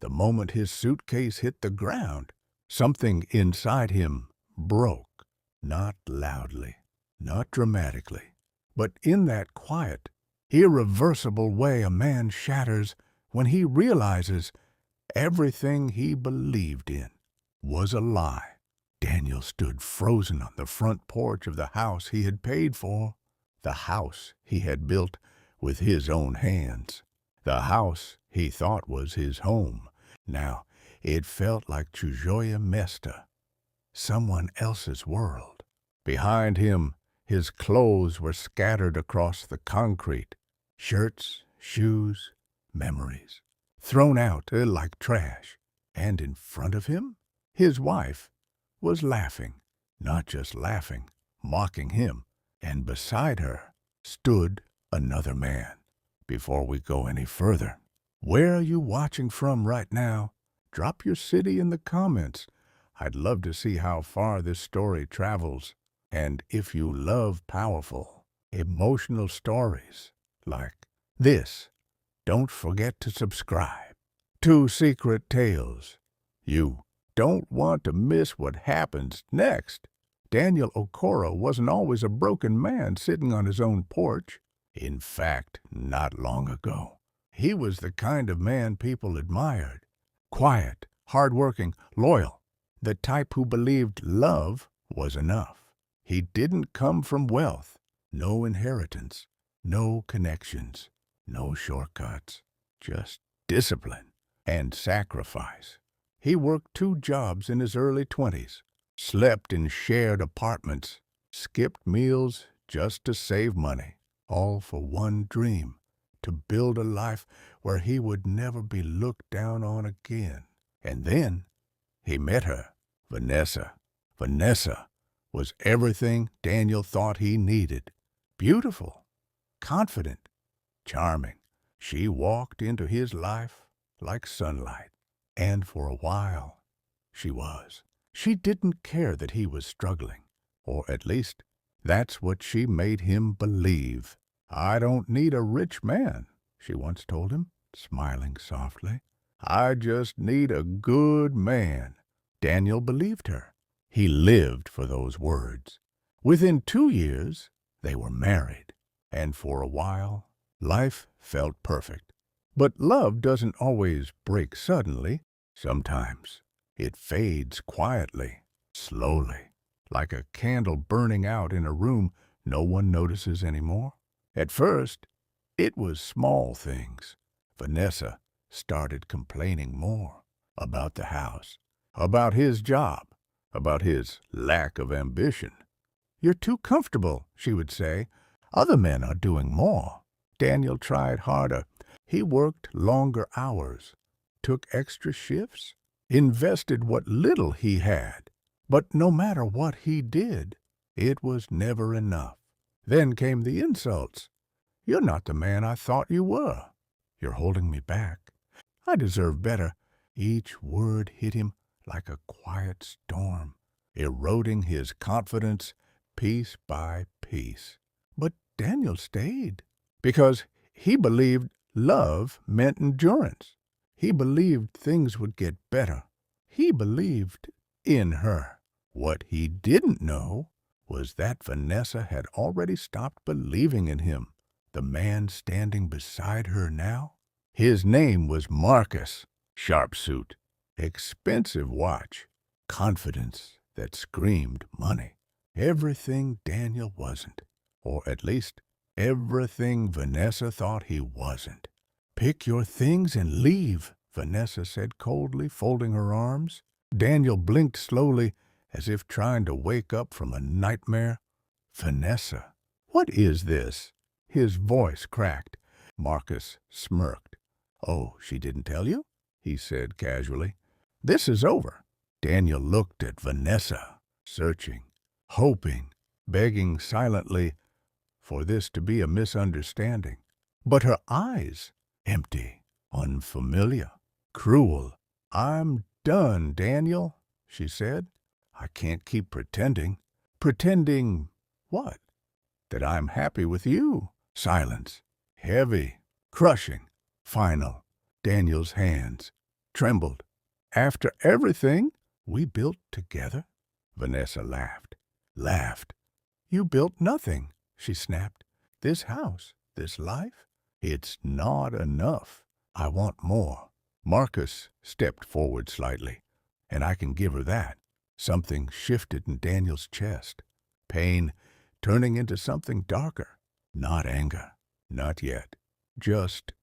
The moment his suitcase hit the ground, something inside him broke. Not loudly, not dramatically, but in that quiet, irreversible way a man shatters when he realizes everything he believed in was a lie. Daniel stood frozen on the front porch of the house he had paid for, the house he had built with his own hands, the house he thought was his home. Now it felt like Chujoya Mesta, someone else's world. Behind him, his clothes were scattered across the concrete, shirts, shoes, memories, thrown out like trash. And in front of him, his wife was laughing, not just laughing, mocking him. And beside her stood another man. Before we go any further, where are you watching from right now? Drop your city in the comments. I'd love to see how far this story travels. And if you love powerful, emotional stories like this, don't forget to subscribe. Two Secret Tales. You don't want to miss what happens next. Daniel Okoro wasn't always a broken man sitting on his own porch. In fact, not long ago, he was the kind of man people admired. Quiet, hardworking, loyal, the type who believed love was enough. He didn't come from wealth, no inheritance, no connections, no shortcuts, just discipline and sacrifice. He worked 2 jobs in his early 20s, slept in shared apartments, skipped meals just to save money, all for one dream, to build a life where he would never be looked down on again. And then he met her, Vanessa. Vanessa was everything Daniel thought he needed. Beautiful, confident, charming. She walked into his life like sunlight. And for a while, she was. She didn't care that he was struggling, or at least that's what she made him believe. "I don't need a rich man," she once told him, smiling softly. "I just need a good man." Daniel believed her. He lived for those words. Within 2 years, they were married, and for a while, life felt perfect. But love doesn't always break suddenly. Sometimes it fades quietly, slowly, like a candle burning out in a room no one notices anymore. At first, it was small things. Vanessa started complaining more about the house, about his job, about his lack of ambition. "You're too comfortable," she would say. "Other men are doing more." Daniel tried harder. He worked longer hours, took extra shifts, invested what little he had. But no matter what he did, it was never enough. Then came the insults. "You're not the man I thought you were. You're holding me back. I deserve better." Each word hit him like a quiet storm, eroding his confidence piece by piece. But Daniel stayed because he believed love meant endurance. He believed things would get better. He believed in her. What he didn't know was that Vanessa had already stopped believing in him. The man standing beside her now, his name was Marcus. Sharp suit, expensive watch, confidence that screamed money. Everything Daniel wasn't, or at least everything Vanessa thought he wasn't. "Pick your things and leave," Vanessa said coldly, folding her arms. Daniel blinked slowly, as if trying to wake up from a nightmare. "Vanessa, what is this?" His voice cracked. Marcus smirked. "Oh, she didn't tell you?" he said casually. "This is over." Daniel looked at Vanessa, searching, hoping, begging silently for this to be a misunderstanding. But her eyes, empty, unfamiliar, cruel. "I'm done, Daniel," she said. "I can't keep pretending." "Pretending what?" "That I'm happy with you." Silence. Heavy, crushing, final. Daniel's hands trembled. After everything we built together? Vanessa laughed. Laughed. You built nothing, she snapped. This house, this life, it's not enough. I want more. Marcus stepped forward slightly, and I can give her that. Something shifted in Daniel's chest. Pain turning into something darker. Not anger. Not yet. Just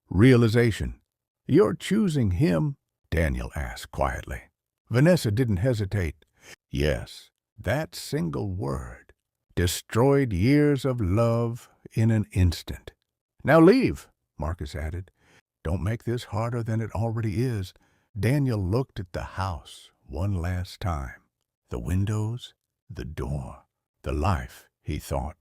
realization. You're choosing him? Daniel asked quietly. Vanessa didn't hesitate. Yes, that single word destroyed years of love in an instant. Now leave, Marcus added. Don't make this harder than it already is. Daniel looked at the house one last time. The windows, the door, the life, he thought,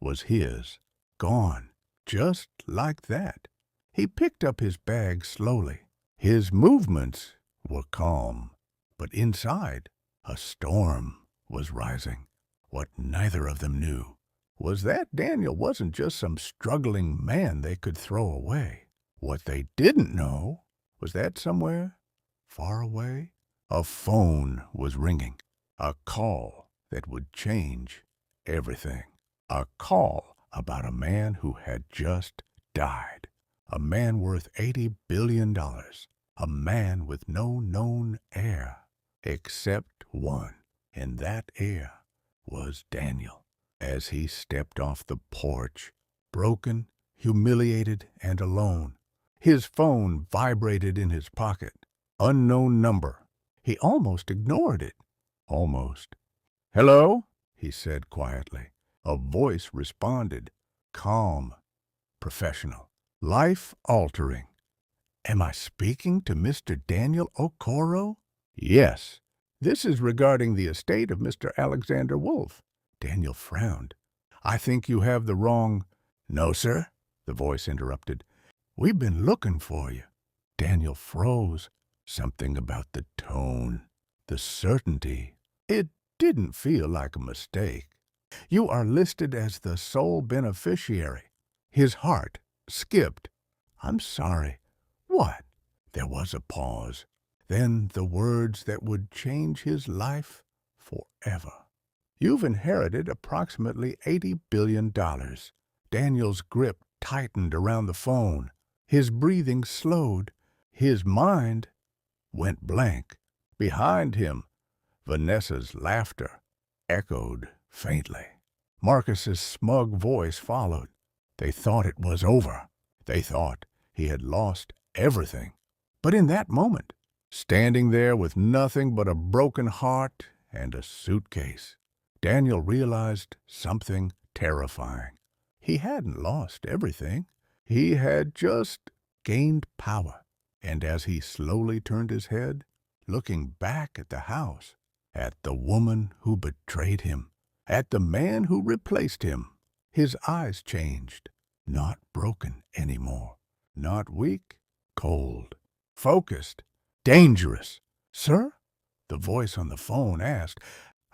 was his, gone, just like that. He picked up his bag slowly. His movements were calm, but inside, a storm was rising. What neither of them knew was that Daniel wasn't just some struggling man they could throw away. What they didn't know was that somewhere, far away, a phone was ringing. A call that would change everything. A call about a man who had just died. A man worth $80 billion. A man with no known heir, except one. And that heir was Daniel. As he stepped off the porch, broken, humiliated, and alone, his phone vibrated in his pocket. Unknown number. He almost ignored it. Almost. Hello? He said quietly. A voice responded. Calm. Professional. Life-altering. Am I speaking to Mr. Daniel Okoro? Yes. This is regarding the estate of Mr. Alexander Wolfe. Daniel frowned. I think you have the wrong... No, sir, the voice interrupted. We've been looking for you. Daniel froze. Something about the tone, the certainty. It didn't feel like a mistake. You are listed as the sole beneficiary. His heart skipped. I'm sorry. What? There was a pause. Then the words that would change his life forever. You've inherited approximately $80 billion. Daniel's grip tightened around the phone. His breathing slowed. His mind went blank. Behind him, Vanessa's laughter echoed faintly. Marcus's smug voice followed. They thought it was over. They thought he had lost everything. But in that moment, standing there with nothing but a broken heart and a suitcase, Daniel realized something terrifying. He hadn't lost everything. He had just gained power. And as he slowly turned his head, looking back at the house, at the woman who betrayed him, at the man who replaced him, his eyes changed. Not broken anymore. Not weak, cold, focused, dangerous. Sir? The voice on the phone asked.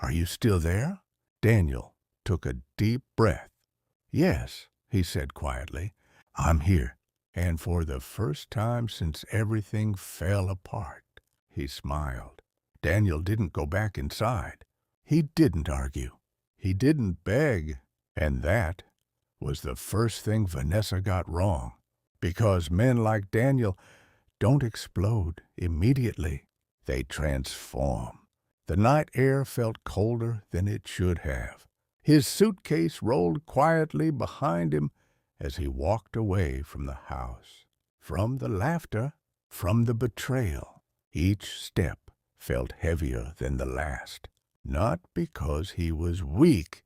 Are you still there? Daniel took a deep breath. Yes, he said quietly. I'm here. And for the first time since everything fell apart, he smiled. Daniel didn't go back inside. He didn't argue. He didn't beg. And that was the first thing Vanessa got wrong. Because men like Daniel don't explode immediately. They transform. The night air felt colder than it should have. His suitcase rolled quietly behind him as he walked away from the house, from the laughter, from the betrayal. Each step felt heavier than the last, not because he was weak,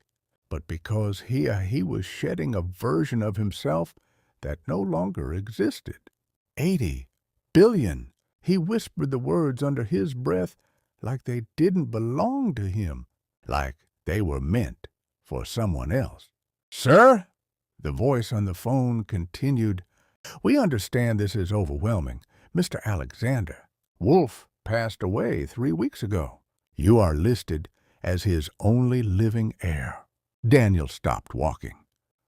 but because he was shedding a version of himself that no longer existed. 80 billion. He whispered the words under his breath like they didn't belong to him, like they were meant for someone else. Sir? The voice on the phone continued, We understand this is overwhelming. Mr. Alexander Wolfe passed away 3 weeks ago. You are listed as his only living heir. Daniel stopped walking.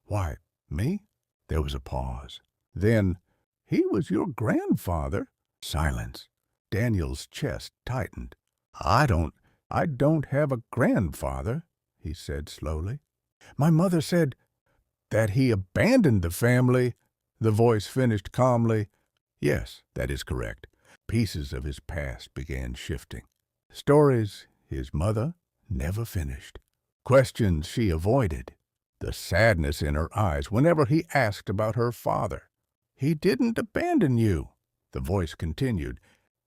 Why, me? There was a pause. Then, he was your grandfather. Silence. Daniel's chest tightened. I don't have a grandfather, he said slowly. My mother said that he abandoned the family, the voice finished calmly. Yes, that is correct. Pieces of his past began shifting. Stories his mother never finished. Questions she avoided. The sadness in her eyes whenever he asked about her father. He didn't abandon you, the voice continued.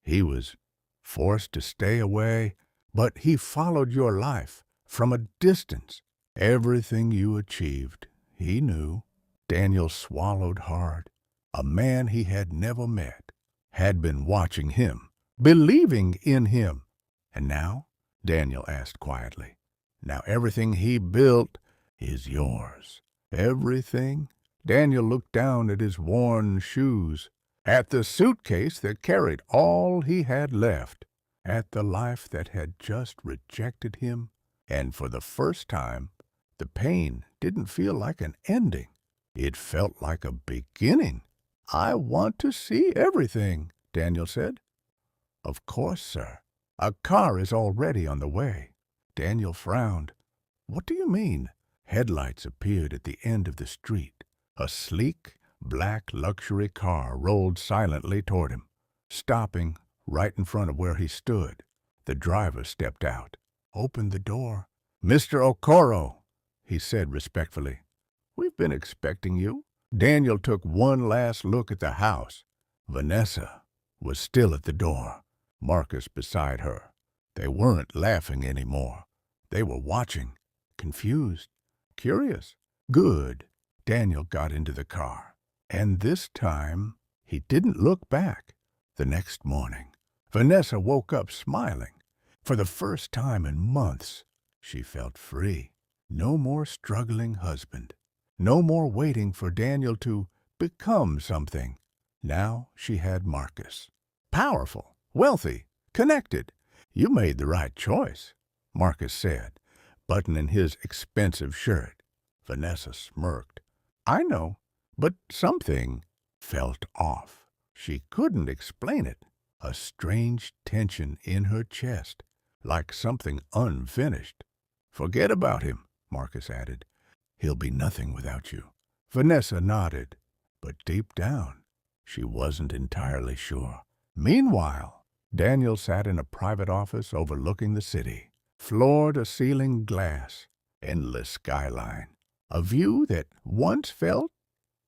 He was forced to stay away, but he followed your life from a distance. Everything you achieved, he knew. Daniel swallowed hard. A man he had never met had been watching him, believing in him. And now, Daniel asked quietly, now everything he built is yours. Everything? Daniel looked down at his worn shoes, at the suitcase that carried all he had left, at the life that had just rejected him, and for the first time, the pain didn't feel like an ending. It felt like a beginning. I want to see everything, Daniel said. Of course, sir. A car is already on the way. Daniel frowned. What do you mean? Headlights appeared at the end of the street. A sleek, black luxury car rolled silently toward him, stopping right in front of where he stood. The driver stepped out, opened the door. Mr. Okoro, he said respectfully. We've been expecting you. Daniel took one last look at the house. Vanessa was still at the door, Marcus beside her. They weren't laughing anymore. They were watching, confused, curious. Good. Daniel got into the car. And this time, he didn't look back. The next morning, Vanessa woke up smiling. For the first time in months, she felt free. No more struggling husband. No more waiting for Daniel to become something. Now she had Marcus. Powerful, wealthy, connected. You made the right choice, Marcus said, buttoning his expensive shirt. Vanessa smirked. I know, but something felt off. She couldn't explain it. A strange tension in her chest, like something unfinished. Forget about him, Marcus added. He'll be nothing without you. Vanessa nodded, but deep down, she wasn't entirely sure. Meanwhile, Daniel sat in a private office overlooking the city. Floor-to-ceiling glass, endless skyline. A view that once felt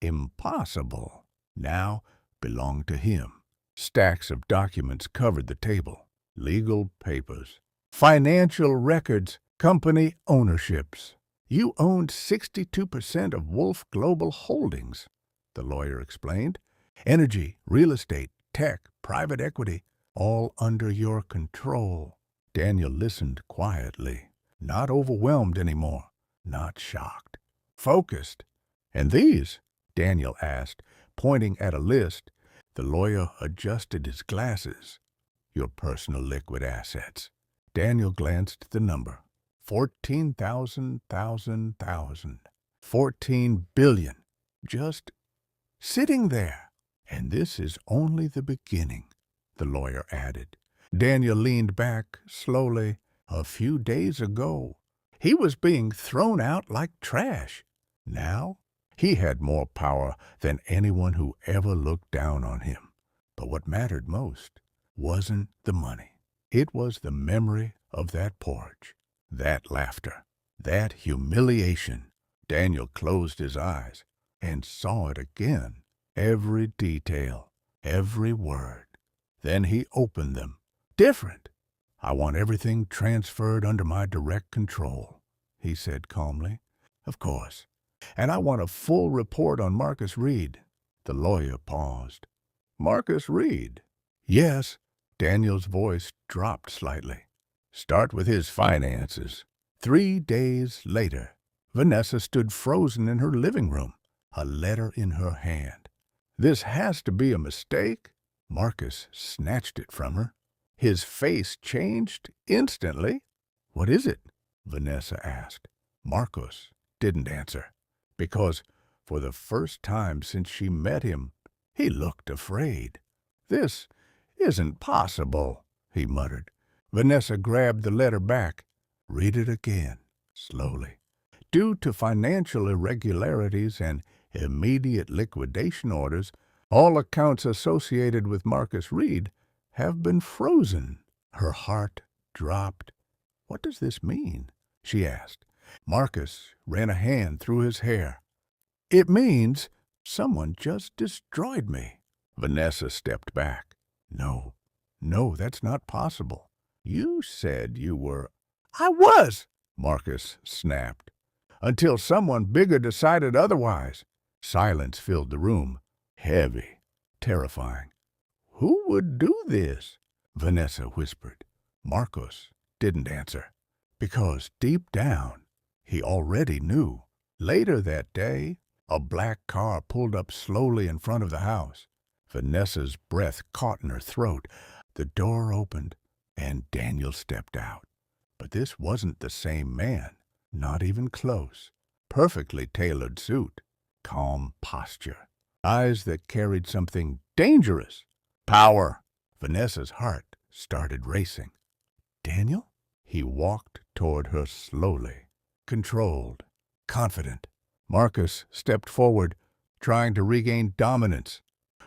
impossible, now belonged to him. Stacks of documents covered the table. Legal papers, financial records, company ownerships. You owned 62% of Wolf Global Holdings, the lawyer explained. Energy, real estate, tech, private equity, all under your control. Daniel listened quietly, not overwhelmed anymore, not shocked, focused. And these? Daniel asked, pointing at a list. The lawyer adjusted his glasses. Your personal liquid assets. Daniel glanced at the number. 14,000. 14 billion. Just sitting there. And this is only the beginning, the lawyer added. Daniel leaned back slowly. A few days ago, he was being thrown out like trash. Now, he had more power than anyone who ever looked down on him. But what mattered most wasn't the money. It was the memory of that porch, that laughter, that humiliation. Daniel closed his eyes and saw it again, every detail, every word. Then he opened them. Different. I want everything transferred under my direct control, he said calmly. Of course. And I want a full report on Marcus Reed. The lawyer paused. Marcus Reed? Yes. Daniel's voice dropped slightly. Start with his finances. 3 days later, Vanessa stood frozen in her living room, a letter in her hand. This has to be a mistake. Marcus snatched it from her. His face changed instantly. What is it? Vanessa asked. Marcus didn't answer, because for the first time since she met him, he looked afraid. This isn't possible, he muttered. Vanessa grabbed the letter back. Read it again, slowly. Due to financial irregularities and immediate liquidation orders, all accounts associated with Marcus Reed have been frozen. Her heart dropped. What does this mean? She asked. Marcus ran a hand through his hair. It means someone just destroyed me. Vanessa stepped back. No, that's not possible. You said you were... I was, Marcus snapped. Until someone bigger decided otherwise. Silence filled the room. Heavy, terrifying. Who would do this? Vanessa whispered. Marcus didn't answer. Because deep down, he already knew. Later that day, a black car pulled up slowly in front of the house. Vanessa's breath caught in her throat. The door opened, and Daniel stepped out. But this wasn't the same man, not even close. Perfectly tailored suit, calm posture, eyes that carried something dangerous. Power. Vanessa's heart started racing. Daniel? He walked toward her slowly, controlled, confident. Marcus stepped forward, trying to regain dominance.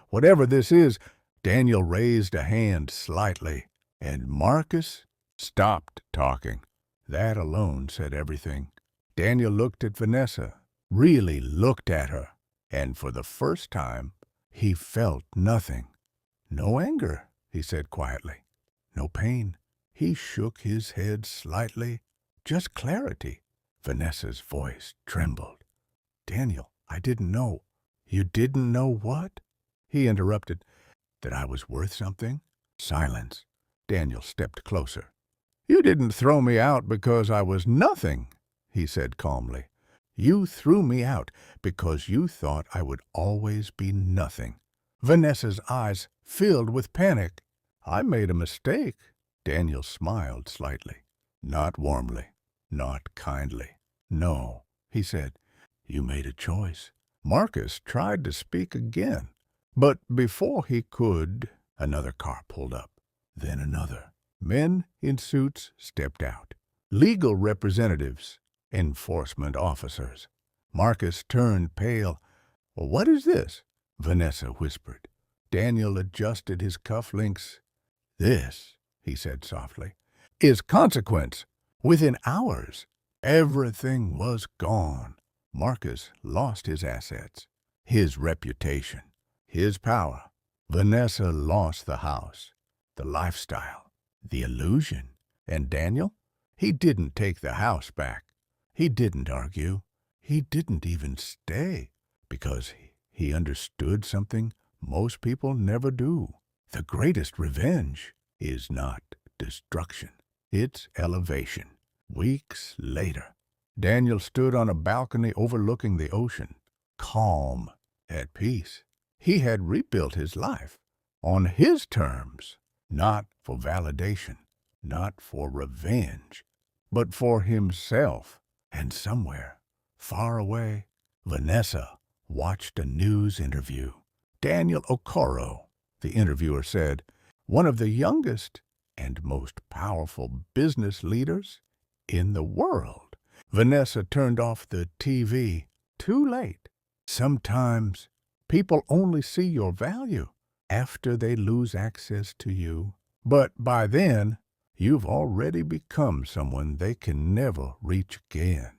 Whatever this is, Daniel raised a hand slightly, and Marcus stopped talking. That alone said everything. Daniel looked at Vanessa, really looked at her, and for the first time, he felt nothing. No anger, he said quietly. No pain. He shook his head slightly. Just clarity. Vanessa's voice trembled. Daniel, I didn't know. You didn't know what? He interrupted. That I was worth something? Silence. Daniel stepped closer. You didn't throw me out because I was nothing, he said calmly. You threw me out because you thought I would always be nothing. Vanessa's eyes filled with panic. I made a mistake. Daniel smiled slightly. Not warmly, not kindly. No, he said. You made a choice. Marcus tried to speak again, but before he could, another car pulled up, then another. Men in suits stepped out. Legal representatives, enforcement officers. Marcus turned pale. What is this? Vanessa whispered. Daniel adjusted his cufflinks. This, he said softly, is consequence. Within hours, everything was gone. Marcus lost his assets, his reputation, his power. Vanessa lost the house, the lifestyle, the illusion. And Daniel? He didn't take the house back. He didn't argue. He didn't even stay, because he understood something most people never do. The greatest revenge is not destruction. It's elevation. Weeks later, Daniel stood on a balcony overlooking the ocean, calm, at peace. He had rebuilt his life on his terms, not for validation, not for revenge, but for himself. And somewhere, far away, Vanessa watched a news interview. Daniel Okoro, the interviewer said, one of the youngest and most powerful business leaders in the world. Vanessa turned off the TV. Too late. Sometimes people only see your value after they lose access to you. But by then, you've already become someone they can never reach again.